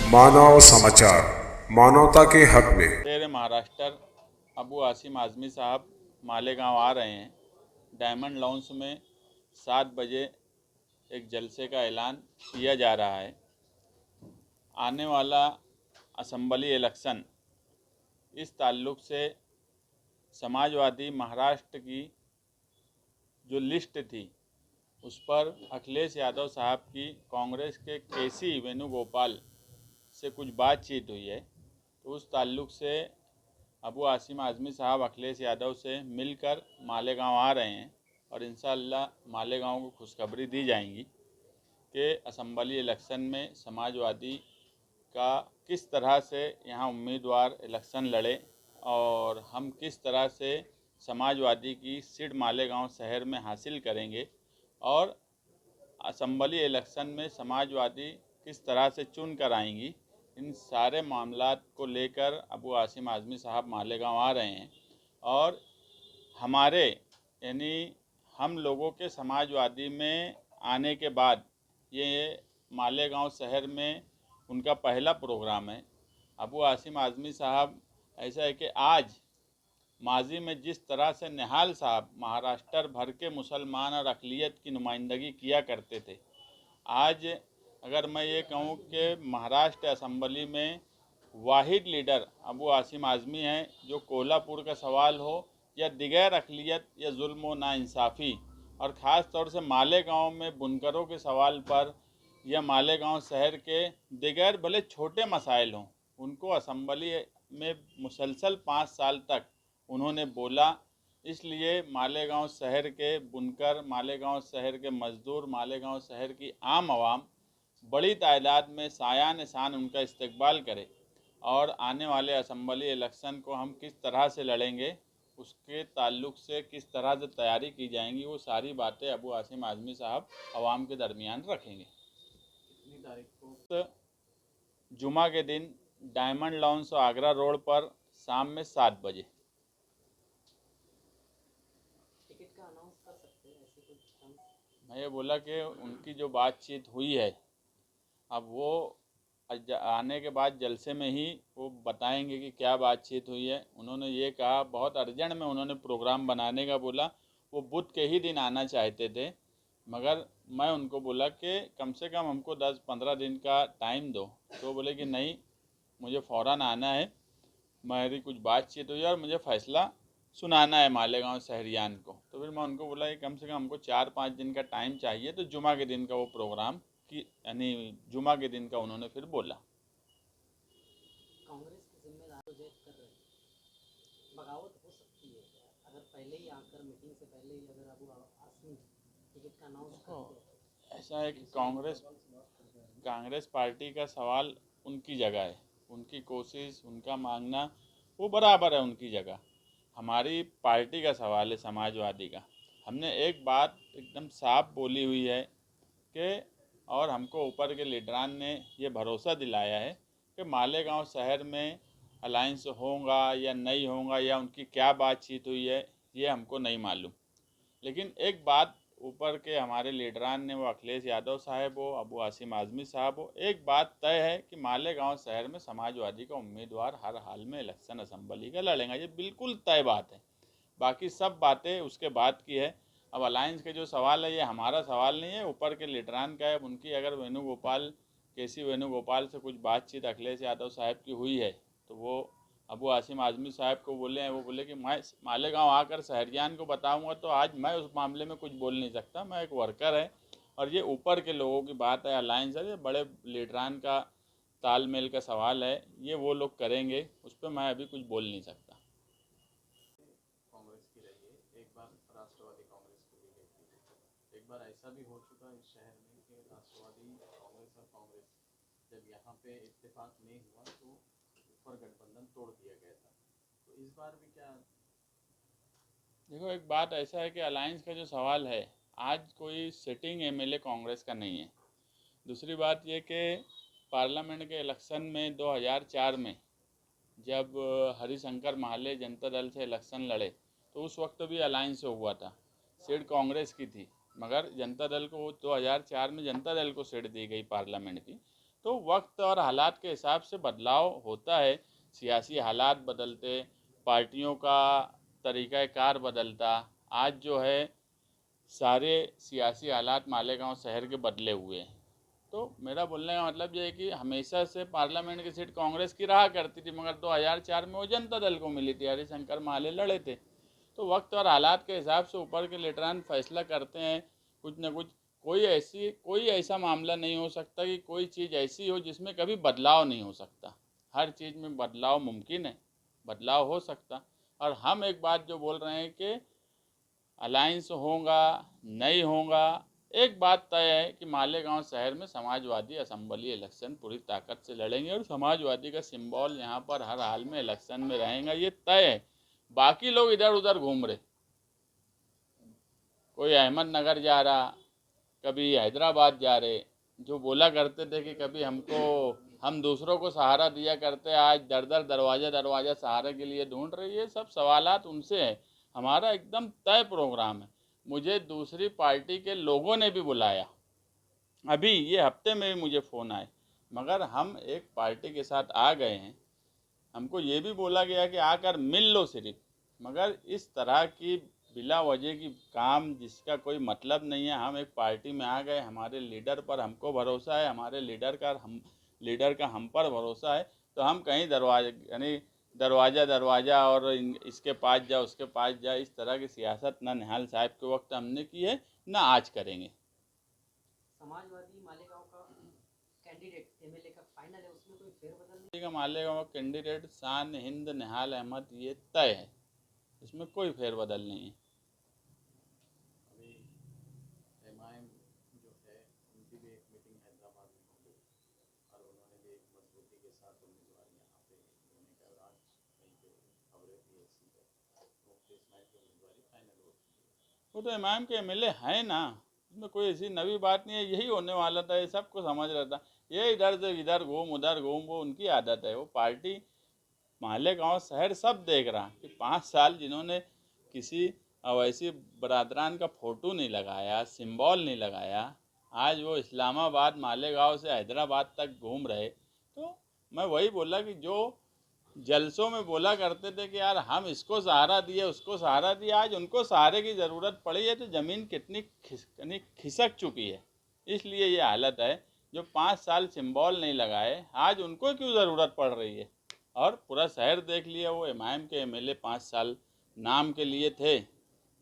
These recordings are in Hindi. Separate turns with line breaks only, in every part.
मानव समाचार, मानवता के हक में।
तेरे महाराष्ट्र अबू आसिम आज़मी साहब मालेगांव आ रहे हैं। डायमंड लॉन्स में 7 बजे एक जलसे का ऐलान किया जा रहा है। आने वाला असम्बली इलेक्शन, इस ताल्लुक़ से समाजवादी महाराष्ट्र की जो लिस्ट थी उस पर अखिलेश यादव साहब की कांग्रेस के केसी वेणुगोपाल से कुछ बातचीत हुई है। तो उस ताल्लुक़ से अबू आसिम आज़मी साहब अखिलेश यादव से मिलकर मालेगांव आ रहे हैं और इंशाअल्लाह मालेगांव को खुशखबरी दी जाएंगी कि असम्बली इलेक्शन में समाजवादी का किस तरह से यहाँ उम्मीदवार इलेक्शन लड़े और हम किस तरह से समाजवादी की सीट मालेगांव शहर में हासिल करेंगे और असम्बली इलेक्शन में समाजवादी किस तरह से चुन कर आएंगी। इन सारे मामलात को लेकर अबू आसिम आज़मी साहब मालेगांव आ रहे हैं और हमारे यानी हम लोगों के समाजवादी में आने के बाद ये मालेगांव शहर में उनका पहला प्रोग्राम है। अबू आसिम आज़मी साहब ऐसा है कि आज माजी में जिस तरह से निहाल साहब महाराष्ट्र भर के मुसलमान और अक़लियत की नुमाइंदगी किया करते थे, आज अगर मैं ये कहूँ कि महाराष्ट्र असम्बली में वाहिद लीडर अबू आसिम आज़मी हैं, जो कोल्हापुर का सवाल हो या दिगैर अक़लियत या जुल्म व नाइंसाफ़ी और ख़ास तौर से मालेगांव में बुनकरों के सवाल पर या मालेगांव शहर के दिगैर भले छोटे मसाइल हों, उनको असम्बली में मुसलसल 5 साल तक उन्होंने बोला। इसलिए मालेगांव शहर के बुनकर, मालेगांव शहर के मज़दूर, मालेगांव शहर की आम आवाम बड़ी तादाद में सायान शान उनका इस्तकबाल करे और आने वाले असम्बली इलेक्शन को हम किस तरह से लड़ेंगे, उसके ताल्लुक़ से किस तरह से तैयारी की जाएंगी, वो सारी बातें अबू आसिम आज़मी साहब आवाम के दरमियान रखेंगे। कितनी तारीख को? जुमा के दिन डायमंड लॉन्स आगरा रोड पर शाम में 7 बजे।
टिकट का अनाउंस कर सकते हैं ऐसे कुछ?
मैं ये बोला कि उनकी जो बातचीत हुई है, अब वो आने के बाद जलसे में ही वो बताएंगे कि क्या बातचीत हुई है। उन्होंने ये कहा, बहुत अर्जेंट में उन्होंने प्रोग्राम बनाने का बोला। वो बुध के ही दिन आना चाहते थे, मगर मैं उनको बोला कि कम से कम हमको 10-15 दिन का टाइम दो। तो बोले कि नहीं, मुझे फ़ौरन आना है, मेरी कुछ बातचीत हुई और मुझे फ़ैसला सुनाना है मालेगांव शहरियान को। तो फिर मैं उनको बोला कि कम से कम हमको 4-5 दिन का टाइम चाहिए। तो जुमा के दिन का वो प्रोग्राम कि यानी जुमा के दिन का उन्होंने फिर बोला।
कांग्रेस के जिम्मेदार प्रोजेक्ट कर रहे हैं, बगावत हो सकती है अगर पहले ही आकर मीटिंग से पहले ही अगर अबू आसिम टिकट का अनाउंस करते हैं।
ऐसा है कि कांग्रेस पार्टी का सवाल उनकी जगह है, उनकी कोशिश, उनका मांगना वो बराबर है उनकी जगह। हमारी पार्टी का सवाल है समाजवादी का। हमने एक बात एकदम साफ बोली हुई है कि और हमको ऊपर के लीडरान ने ये भरोसा दिलाया है कि मालेगांव शहर में अलायंस होगा या नहीं होगा या उनकी क्या बातचीत हुई है, ये हमको नहीं मालूम। लेकिन एक बात ऊपर के हमारे लीडरान ने, वो अखिलेश यादव साहब हो, अबू आसिम आज़मी साहब हो, एक बात तय है कि मालेगांव शहर में समाजवादी का उम्मीदवार हर हाल में इलेक्शन असम्बली का लड़ेगा। ये बिल्कुल तय बात है। बाकी सब बातें उसके बाद की है। अब अलायंस के जो सवाल है, ये हमारा सवाल नहीं है, ऊपर के लीडरान का है। उनकी अगर वेणुगोपाल, केसी वेणुगोपाल से कुछ बातचीत अखिलेश यादव साहब की हुई है तो वो अबू आसिम आज़मी साहब को बोले हैं। वो बोले कि मैं मालेगांव आकर शहरियान को बताऊंगा, तो आज मैं उस मामले में कुछ बोल नहीं सकता, मैं एक वर्कर है और ये ऊपर के लोगों की बात है। अलायंस है, ये बड़े लीडरान का तालमेल का सवाल है, ये वो लोग करेंगे, उस पर मैं अभी कुछ बोल नहीं सकता।
कांग्रेस की रही है, एक बार राष्ट्रवादी कांग्रेस की भी गई थी। एक बार ऐसा भी हो चुका है इस शहर में कि राष्ट्रवादी कांग्रेस और कांग्रेस जब यहाँ पे इत्तेफाक नहीं हुआ तो ऊपर गठबंधन तोड़ दिया गया था। तो इस बार भी क्या?
देखो, एक बात ऐसा है कि अलायंस का जो सवाल है, आज कोई सिटिंग एमएलए कांग्रेस का नहीं है। दूसरी बात ये कि पार्लियामेंट के इलेक्शन में 2004 में जब हरिशंकर महाले जनता दल से इलेक्शन लड़े तो उस वक्त भी अलायंस से हुआ था। सीट कांग्रेस की थी, मगर जनता दल को 2004 में जनता दल को सीट दी गई पार्लियामेंट की। तो वक्त और हालात के हिसाब से बदलाव होता है। सियासी हालात बदलते, पार्टियों का तरीक़ाकार बदलता, आज जो है सारे सियासी हालात मालेगांव शहर के बदले हुए हैं। तो मेरा बोलने का मतलब ये है कि हमेशा से पार्लियामेंट की सीट कांग्रेस की रहा करती थी, मगर 2004 में वो जनता दल को मिली थी, हरिशंकर माले लड़े थे। तो वक्त और हालात के हिसाब से ऊपर के लीडरान फैसला करते हैं कुछ न कुछ। कोई ऐसा मामला नहीं हो सकता कि कोई चीज़ ऐसी हो जिसमें कभी बदलाव नहीं हो सकता। हर चीज़ में बदलाव मुमकिन है, बदलाव हो सकता। और हम एक बात जो बोल रहे हैं कि अलायंस होगा नहीं होगा, एक बात तय है कि मालेगांव शहर में समाजवादी असम्बली इलेक्शन पूरी ताकत से लड़ेंगे और समाजवादी का सिंबल यहाँ पर हर हाल में इलेक्शन में रहेगा, ये तय है। बाकी लोग इधर उधर घूम रहे, कोई अहमदनगर जा रहा, कभी हैदराबाद जा रहे। जो बोला करते थे कि कभी हम दूसरों को सहारा दिया करते, आज दर दर दरवाज़ा दरवाज़ा सहारे के लिए ढूंढ रहे। ये सब सवालात उनसे है। हमारा एकदम तय प्रोग्राम है। मुझे दूसरी पार्टी के लोगों ने भी बुलाया, अभी ये हफ्ते में भी मुझे फ़ोन आए, मगर हम एक पार्टी के साथ आ गए हैं। हमको ये भी बोला गया कि आकर मिल लो सिर्फ, मगर इस तरह की बिला वजह की काम जिसका कोई मतलब नहीं है। हम एक पार्टी में आ गए, हमारे लीडर पर हमको भरोसा है, हमारे लीडर का हम पर भरोसा है। तो हम कहीं दरवाज़ा दरवाज़ा और इसके पास जा उसके पास जा, इस तरह की सियासत ना निहाल साहब के वक्त हमने की है, ना आज करेंगे।
समाजवादी मालेगांव का कैंडिडेट एमएलए का फाइनल है, उसमें कोई फेरबदल नहीं?
का मालेगांव कैंडिडेट शान हिंद निहाल अहमद ये तय है, इसमें कोई फेरबदल नहीं है।
अभी एमआईएम जो है उनकी भी एक मीटिंग हैदराबाद में हो गई और उन्होंने भी एक मजबूती के साथ उम्मीदवार यहाँ पे होने का राज कहीं पे खबरें भी ऐसी है, तो इस्माइल की उम्मीदवारी फाइनल हो चुकी है।
वो तो इमाम के एमएलए हैं ना, इसमें कोई ऐसी नवी बात नहीं है। यही होने वाला था, ये सबको समझ रहा था। ये इधर से इधर घूम उधर घूम, वो उनकी आदत है। वो पार्टी मालेगांव शहर सब देख रहा कि 5 साल जिन्होंने किसी अवैसी बरादरान का फ़ोटो नहीं लगाया, सिंबल नहीं लगाया, आज वो इस्लामाबाद मालेगांव से हैदराबाद तक घूम रहे। तो मैं वही बोला कि जो जलसों में बोला करते थे कि यार हम इसको सहारा दिए उसको सहारा दिया, आज उनको सहारे की ज़रूरत पड़ी है। तो ज़मीन कितनी खिसक चुकी है, इसलिए ये हालत है। जो 5 साल सिंबल नहीं लगाए, आज उनको क्यों ज़रूरत पड़ रही है। और पूरा शहर देख लिया, वो एमआईएम के एमएलए 5 साल नाम के लिए थे।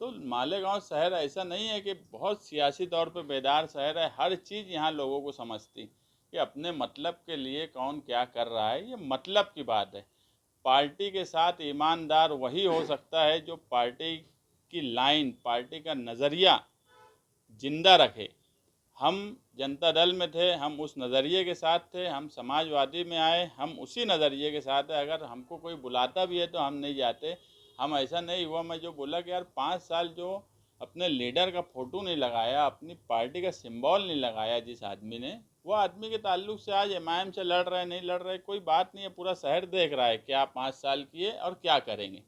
तो मालेगांव शहर ऐसा नहीं है कि बहुत सियासी तौर पे बेदार शहर है। हर चीज़ यहाँ लोगों को समझती कि अपने मतलब के लिए कौन क्या कर रहा है, ये मतलब की बात है। पार्टी के साथ ईमानदार वही हो सकता है जो पार्टी की लाइन, पार्टी का नज़रिया जिंदा रखे। हम जनता दल में थे, हम उस नज़रिए के साथ थे। हम समाजवादी में आए, हम उसी नज़रिए के साथ है। अगर हमको कोई बुलाता भी है तो हम नहीं जाते। हम ऐसा नहीं हुआ, मैं जो बोला कि यार 5 साल जो अपने लीडर का फ़ोटो नहीं लगाया, अपनी पार्टी का सिंबल नहीं लगाया जिस आदमी ने, वो आदमी के ताल्लुक से आज एमआईएम से लड़ रहे नहीं लड़ रहे कोई बात नहीं है। पूरा शहर देख रहा है क्या 5 साल किए और क्या करेंगे।